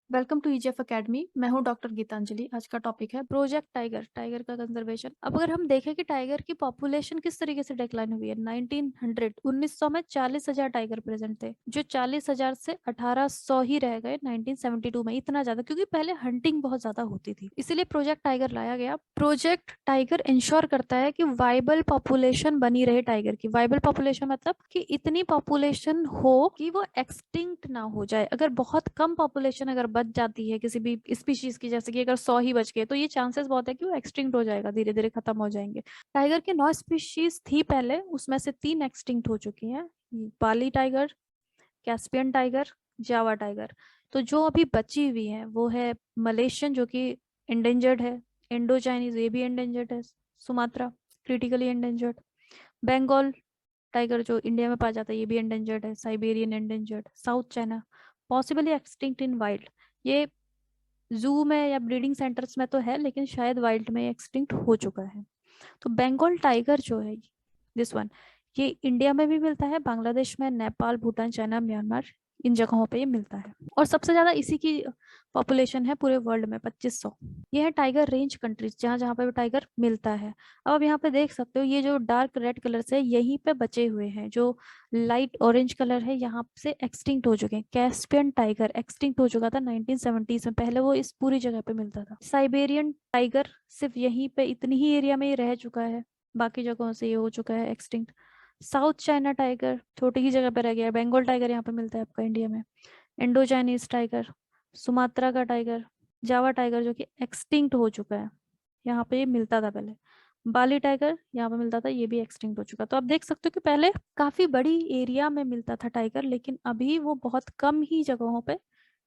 Welcome to EGF academy. मैं हूं doctor Geetanjali. आज का टॉपिक है प्रोजेक्ट टाइगर, टाइगर का कंजर्वेशन। अब अगर हम देखें कि टाइगर की पॉपुलेशन किस तरीके से डिक्लाइन हुई है, 1900 में 40,000 टाइगर प्रेजेंट थे, जो 40,000 से 1800 ही रह गए 1972 में। इतना ज्यादा क्योंकि पहले हंटिंग बहुत ज्यादा होती थी, इसीलिए प्रोजेक्ट टाइगर लाया गया। प्रोजेक्ट टाइगर इंश्योर करता है कि वाइबल पॉपुलेशन बनी रहे टाइगर की। वाइबल पॉपुलेशन मतलब कि इतनी पॉपुलेशन हो कि वो एक्सटिंक्ट ना हो जाए। अगर बहुत कम पॉपुलेशन अगर बच जाती है किसी भी स्पीशीज की, जैसे कि अगर 100 ही बच गए, तो ये चांसेस बहुत है कि वो एक्सटिंक्ट हो जाएगा, धीरे धीरे खत्म हो जाएंगे। टाइगर के 9 स्पीशीज थी पहले, उसमें से 3 एक्सटिंक्ट हो चुकी हैं, बाली टाइगर, कैस्पियन टाइगर, जावा टाइगर। तो जो अभी बची हुई है वो है मलेशियन, जो कि इंडेंजर्ड है, इंडो चाइनीज, ये भी इंडेंजर्ड है, Sumatra critically endangered, Bengal tiger जो इंडिया में पाया जाता है ये भी एंडेंजर्ड है, Siberian endangered, South China possibly extinct in wild. ये जू में या ब्रीडिंग सेंटर्स में तो है, लेकिन शायद वाइल्ड में एक्सटिंक्ट हो चुका है। तो बंगाल टाइगर जो है, दिस वन, ये इंडिया में भी मिलता है, बांग्लादेश में, नेपाल, भूटान, चाइना, म्यांमार, इन जगहों पे ये मिलता है। और सबसे ज्यादा इसी की पॉपुलेशन है पूरे वर्ल्ड में, 2500। ये है टाइगर रेंज कंट्रीज, जहाँ जहाँ पे टाइगर मिलता है। अब आप यहाँ पे देख सकते हो, ये जो डार्क रेड कलर से यहीं पे बचे हुए हैं, जो लाइट ऑरेंज कलर है यहाँ से एक्सटिंक्ट हो चुके हैं। कैस्पियन टाइगर एक्सटिंक्ट हो चुका था 1970s में, पहले वो इस पूरी जगह पे मिलता था। साइबेरियन टाइगर सिर्फ यहीं पे इतनी ही एरिया में ही रह चुका है, बाकी जगहों से ये हो चुका है एक्सटिंक्ट। साउथ चाइना टाइगर छोटी ही जगह पे रह गया है। बंगाल टाइगर यहाँ पे मिलता है आपका इंडिया में। इंडो चाइनीज टाइगर, सुमात्रा का टाइगर, जावा टाइगर जो कि एक्सटिंक्ट हो चुका है, यहाँ पे ये मिलता था पहले। बाली टाइगर यहाँ पे मिलता था, ये भी एक्सटिंक्ट हो चुका। तो आप देख सकते हो कि पहले काफी बड़ी एरिया में मिलता था टाइगर, लेकिन अभी वो बहुत कम ही जगहों पे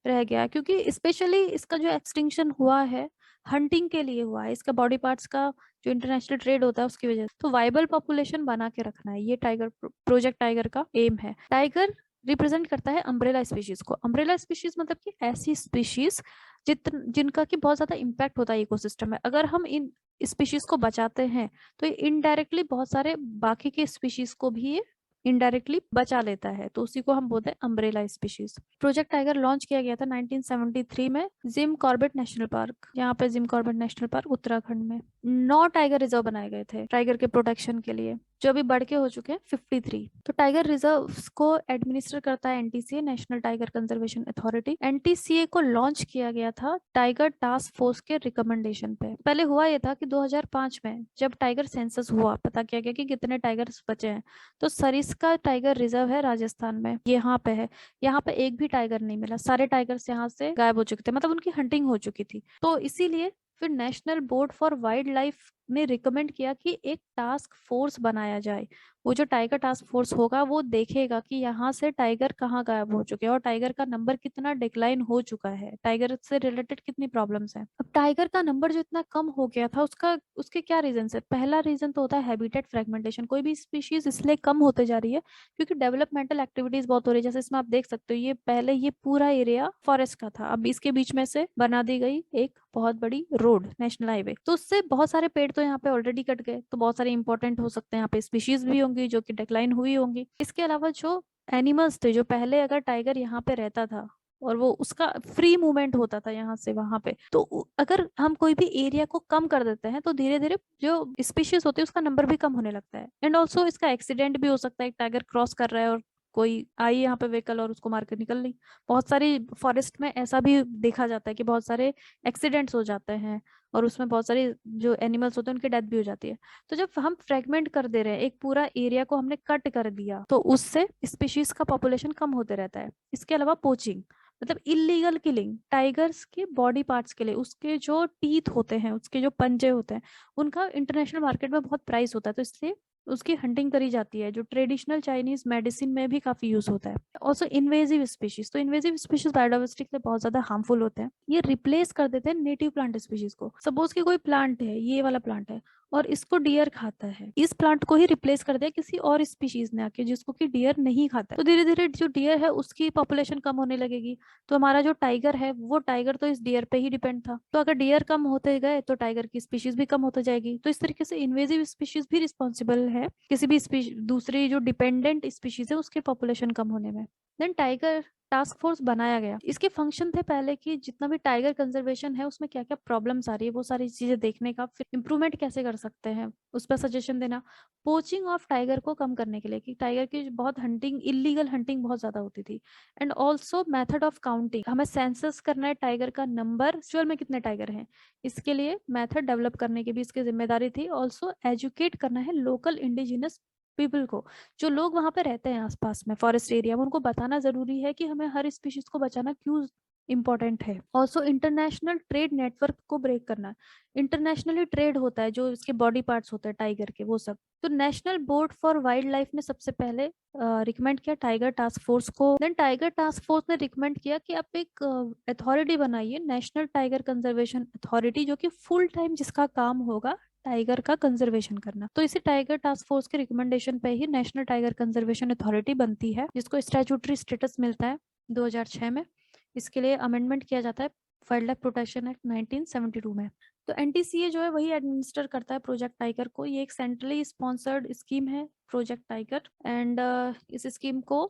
रह गया है, क्योंकि स्पेशली इसका जो एक्सटिंक्शन हुआ है हंटिंग के लिए हुआ है, इसका बॉडी पार्ट्स का जो इंटरनेशनल ट्रेड होता है उसकी वजह से। तो वाइबल पॉपुलेशन बना के रखना है, ये टाइगर प्रोजेक्ट टाइगर का एम है। टाइगर रिप्रेजेंट करता है अम्ब्रेला स्पीशीज को। अम्ब्रेला स्पीशीज मतलब कि ऐसी स्पीशीज जिनका कि बहुत ज्यादा इम्पैक्ट होता है इकोसिस्टम में। अगर हम इन स्पीशीज को बचाते हैं तो ये इनडायरेक्टली बहुत सारे बाकी के स्पीशीज को भी इनडायरेक्टली बचा लेता है, तो उसी को हम बोलते हैं umbrella species. Project tiger launch किया गया था 1973 में जिम कॉर्बेट नेशनल पार्क, यहाँ पे Jim Corbett national park Uttarakhand में। 9 टाइगर रिजर्व बनाए गए थे टाइगर के प्रोटेक्शन के लिए, जो अभी बढ़ के हो चुके हैं 53। तो टाइगर रिजर्व्स को एडमिनिस्टर करता है NTCA, national tiger conservation authority. NTCA को लॉन्च किया गया था टाइगर टास्क फोर्स के रिकमेंडेशन पे। पहले हुआ ये था कि 2005 में जब टाइगर सेंसस हुआ, पता किया गया कि कितने टाइगर्स बचे हैं, तो सरिस्का टाइगर रिजर्व है राजस्थान में, यहाँ पे है। यहाँ पे एक भी टाइगर नहीं मिला, सारे टाइगर्स यहाँ से गायब हो चुके थे, मतलब उनकी हंटिंग हो चुकी थी। तो इसीलिए फिर national board for wild life ने रिकमेंड किया कि एक टास्क फोर्स बनाया जाए। वो जो टाइगर टास्क फोर्स होगा वो देखेगा कि यहाँ से टाइगर कहाँ गायब हो चुके हैं और टाइगर का नंबर कितना डिक्लाइन हो चुका है, टाइगर से रिलेटेड कितनी प्रॉब्लम्स हैं। अब टाइगर का नंबर जो इतना कम हो गया था, उसका उसके क्या रीजन है? पहला रीजन तो होता है हैबिटेट फ्रेगमेंटेशन। कोई भी स्पीशीज इसलिए कम होते जा रही है क्योंकि डेवलपमेंटल एक्टिविटीज बहुत हो रही है। जैसे इसमें आप देख सकते हो, ये पहले ये पूरा एरिया फॉरेस्ट का था, अब इसके बीच में से बना दी गई एक बहुत बड़ी रोड, नेशनल हाईवे, तो उससे बहुत सारे पेड़ तो यहाँ पे ऑलरेडी कट गए, तो बहुत सारे इंपॉर्टेंट हो सकते हैं यहाँ पे स्पीशीज भी होंगी जो कि डिक्लाइन हुई होंगी। इसके अलावा जो एनिमल्स थे, जो पहले अगर टाइगर यहाँ पे रहता था और वो उसका फ्री मूवमेंट होता था यहाँ से वहां पे, तो अगर हम कोई भी एरिया को कम कर देते हैं तो धीरे धीरे जो स्पीशीज होती है उसका नंबर भी कम होने लगता है। एंड ऑल्सो इसका एक्सीडेंट भी हो सकता है, एक टाइगर क्रॉस कर रहा है और कोई आई यहाँ पे व्हीकल और उसको मार के निकल गई। बहुत सारी फॉरेस्ट में ऐसा भी देखा जाता है कि बहुत सारे एक्सीडेंट्स हो जाते हैं और उसमें बहुत सारे जो एनिमल्स होते हैं उनकी डेथ भी हो जाती है। तो जब हम फ्रेगमेंट कर दे रहे हैं, एक पूरा एरिया को हमने कट कर दिया, तो उससे स्पीशीज का पॉपुलेशन कम होते रहता है। इसके अलावा पोचिंग मतलब इलीगल किलिंग, टाइगर्स के बॉडी पार्ट्स के लिए उसके जो टीथ होते हैं, उसके जो पंजे होते हैं, उनका इंटरनेशनल मार्केट में बहुत प्राइस होता है, तो इसलिए उसकी हंटिंग करी जाती है, जो ट्रेडिशनल चाइनीज मेडिसिन में भी काफी यूज होता है। ऑल्सो इन्वेजिव स्पीशीज, तो इन्वेजिव स्पीशीज बायोडाइवर्सिटी के लिए बहुत ज्यादा हार्मफुल होते हैं। ये रिप्लेस कर देते हैं नेटिव प्लांट स्पीशीज को। सपोज कि कोई प्लांट है, ये वाला प्लांट है, और इसको डियर खाता है, इस प्लांट को ही रिप्लेस कर दिया किसी और स्पीशीज ने आके जिसको कि डियर नहीं खाता है, तो धीरे धीरे जो डियर है उसकी पॉपुलेशन कम होने लगेगी। तो हमारा जो टाइगर है, वो टाइगर तो इस डियर पे ही डिपेंड था, तो अगर डियर कम होते गए तो टाइगर की स्पीशीज भी कम होते जाएगी। तो इस तरीके से इन्वेजिव स्पीशीज भी रिस्पॉन्सिबल है किसी भी दूसरी जो डिपेंडेंट स्पीशीज है उसके पॉपुलेशन कम होने में। देन टाइगर टास्क फोर्स बनाया गया। इसके फंक्शन थे पहले कि जितना भी टाइगर कंजर्वेशन है उसमें क्या क्या प्रॉब्लम्स आ रही है वो सारी चीजें देखने का, फिर इम्प्रूवमेंट कैसे कर सकते हैं उस पर सजेशन देना, पोचिंग ऑफ टाइगर को कम करने के लिए कि टाइगर की बहुत हंटिंग, इलीगल हंटिंग बहुत ज्यादा होती थी, and also method of counting, हमें सेंसस करना है टाइगर का नंबर, एक्चुअल में कितने टाइगर हैं, इसके लिए मेथड डेवलप करने की भी इसकी जिम्मेदारी थी। ऑल्सो एजुकेट करना है लोकल इंडिजिनस पीपल को, जो लोग वहां पे रहते हैं आसपास में फॉरेस्ट एरिया में, उनको बताना जरूरी है कि हमें हर स्पीशीज को बचाना क्यों इम्पोर्टेंट है। ऑल्सो इंटरनेशनल ट्रेड नेटवर्क को ब्रेक करना, इंटरनेशनली ट्रेड होता है जो इसके बॉडी पार्ट्स होते हैं टाइगर के वो सब। तो national board for wild life ने सबसे पहले रिकमेंड किया टाइगर टास्क फोर्स को। देन टाइगर टास्क फोर्स ने रिकमेंड किया कि आप एक अथॉरिटी बनाइए, नेशनल टाइगर कंजर्वेशन अथॉरिटी, जो कि फुल टाइम जिसका काम होगा टाइगर का कंजर्वेशन करना। तो इसी टाइगर टास्क फोर्स के रिकमेंडेशन पे ही नेशनल टाइगर कंजर्वेशन अथॉरिटी बनती है, जिसको स्टैट्यूटरी स्टेटस मिलता है 2006 में। इसके लिए अमेंडमेंट किया जाता है वाइल्ड लाइफ प्रोटेक्शन एक्ट 1972 में। तो एनटीसीए जो है वही एडमिनिस्टर करता है प्रोजेक्ट टाइगर को। ये एक सेंट्रली स्पॉन्सर्ड स्कीम है प्रोजेक्ट टाइगर, एंड इस स्कीम को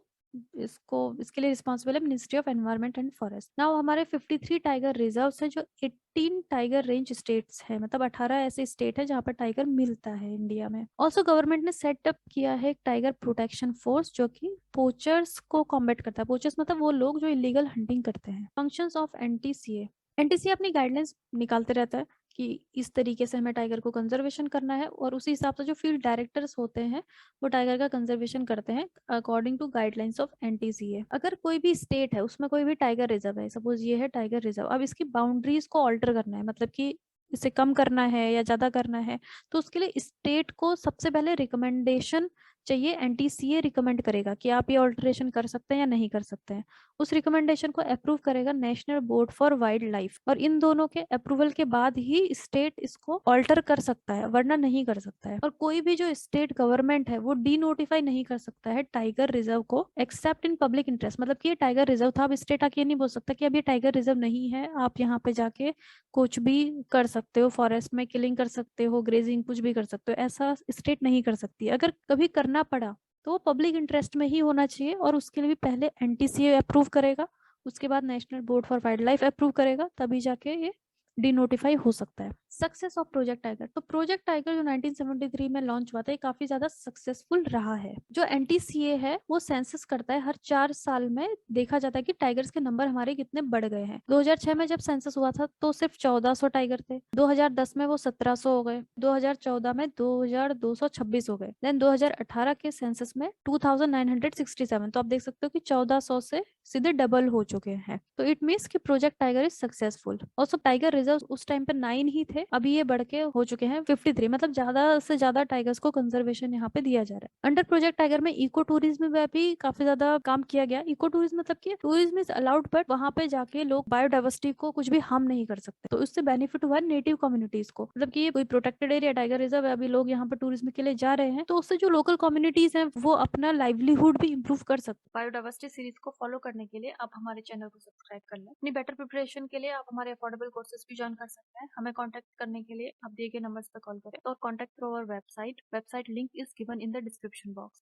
इसके लिए रिस्पॉन्सिबल है ministry of environment and forest. Now हमारे 53 टाइगर रिजर्व्स है, जो 18 टाइगर रेंज स्टेट्स है, मतलब 18 ऐसे स्टेट है जहाँ पर टाइगर मिलता है इंडिया में। ऑल्सो गवर्नमेंट ने सेटअप किया है एक टाइगर प्रोटेक्शन फोर्स जो कि पोचर्स को कॉम्बैट करता है। पोचर्स मतलब वो लोग जो इलीगल हंटिंग करते हैं। फंक्शंस ऑफ एनटीसीए, एनटीसीए अपनी गाइडलाइंस निकालते रहता है कि इस तरीके से हमें टाइगर को कंजर्वेशन करना है, और उसी हिसाब से जो फील्ड डायरेक्टर्स होते हैं वो टाइगर का कंजर्वेशन करते हैं according to guidelines of NTCA. अगर कोई भी स्टेट है उसमें कोई भी टाइगर रिजर्व है, सपोज ये है टाइगर रिजर्व, अब इसकी बाउंड्रीज को ऑल्टर करना है, मतलब कि इसे कम करना है या ज्यादा करना है, तो उसके लिए स्टेट को सबसे पहले रिकमेंडेशन चाहिए। एनटीसीए रिकमेंड करेगा कि आप ये ऑल्टरेशन कर सकते हैं या नहीं कर सकते हैं। उस रिकमेंडेशन को अप्रूव करेगा national board for wild life, और इन दोनों के अप्रूवल के बाद ही स्टेट इसको ऑल्टर कर सकता है, वरना नहीं कर सकता है। और कोई भी जो स्टेट गवर्नमेंट है वो डी नोटिफाई नहीं कर सकता है टाइगर रिजर्व को एक्सेप्ट इन पब्लिक इंटरेस्ट, मतलब कि ये टाइगर रिजर्व था, अब स्टेट आके ये नहीं बोल सकता कि अब ये टाइगर रिजर्व नहीं है, आप यहाँ पे जाके कुछ भी कर सकते हो, फॉरेस्ट में किलिंग कर सकते हो, ग्रेजिंग कुछ भी कर सकते हो, ऐसा स्टेट नहीं कर सकती। अगर कभी करना पड़ा तो वो पब्लिक इंटरेस्ट में ही होना चाहिए, और उसके लिए भी पहले एनटीसीए अप्रूव करेगा, उसके बाद national board for wild life approve करेगा, तभी जाके ये डिनोटिफाई हो सकता है। सक्सेस ऑफ प्रोजेक्ट टाइगर, तो प्रोजेक्ट टाइगर जो 1973 में लॉन्च हुआ था ये काफी ज्यादा सक्सेसफुल रहा है। जो एनटीसीए है वो सेंसस करता है हर 4 साल में, देखा जाता है कि टाइगर्स के नंबर हमारे कितने बढ़ गए हैं। 2006 में जब सेंसस हुआ था तो सिर्फ 1400 टाइगर थे, 2010 में वो 1700 हो गए, 2014 में 2226 हो गए, देन 2018 के सेंसस में 2967। तो आप देख सकते हो कि 1400 से सीधे डबल हो चुके हैं। तो इट मीन्स कि project tiger is successful. Also tiger reserve उस टाइम पे 9 ही थे, अभी ये बढ़ के हो चुके हैं 53, मतलब ज्यादा से ज्यादा टाइगर्स को कंजर्वेशन यहाँ पे दिया जा रहा है। अंडर प्रोजेक्ट टाइगर में इको टूरिज्म में भी काफी ज्यादा काम किया गया। इको टूरिज्म मतलब कि टूरिज्म इज अलाउड, बट वहां पे जाके लोग बायोडाइवर्सिटी को कुछ भी हार्म नहीं कर सकते, तो उससे बेनिफिट हुआ नेटिव कम्युनिटीज को, मतलब कि ये कोई प्रोटेक्टेड एरिया टाइगर रिजर्व है, अभी लोग यहाँ पे टूरिज्म के लिए जा रहे हैं, तो उससे जो लोकल कम्युनिटीज हैं वो अपना लाइवलीहुड भी इंप्रूव कर सकते। बायोडाइवर्सिटी सीरीज को फॉलो करने के लिए आप हमारे चैनल को सब्सक्राइब कर लें। अपनी बेटर प्रिपरेशन के लिए आप हमारे अफोर्डेबल कोर्सेज भी ज्वाइन कर सकते हैं। हमें कांटेक्ट करने के लिए आप दिए गए नंबर्स पर कॉल करें और contact through our website link is given in the description box.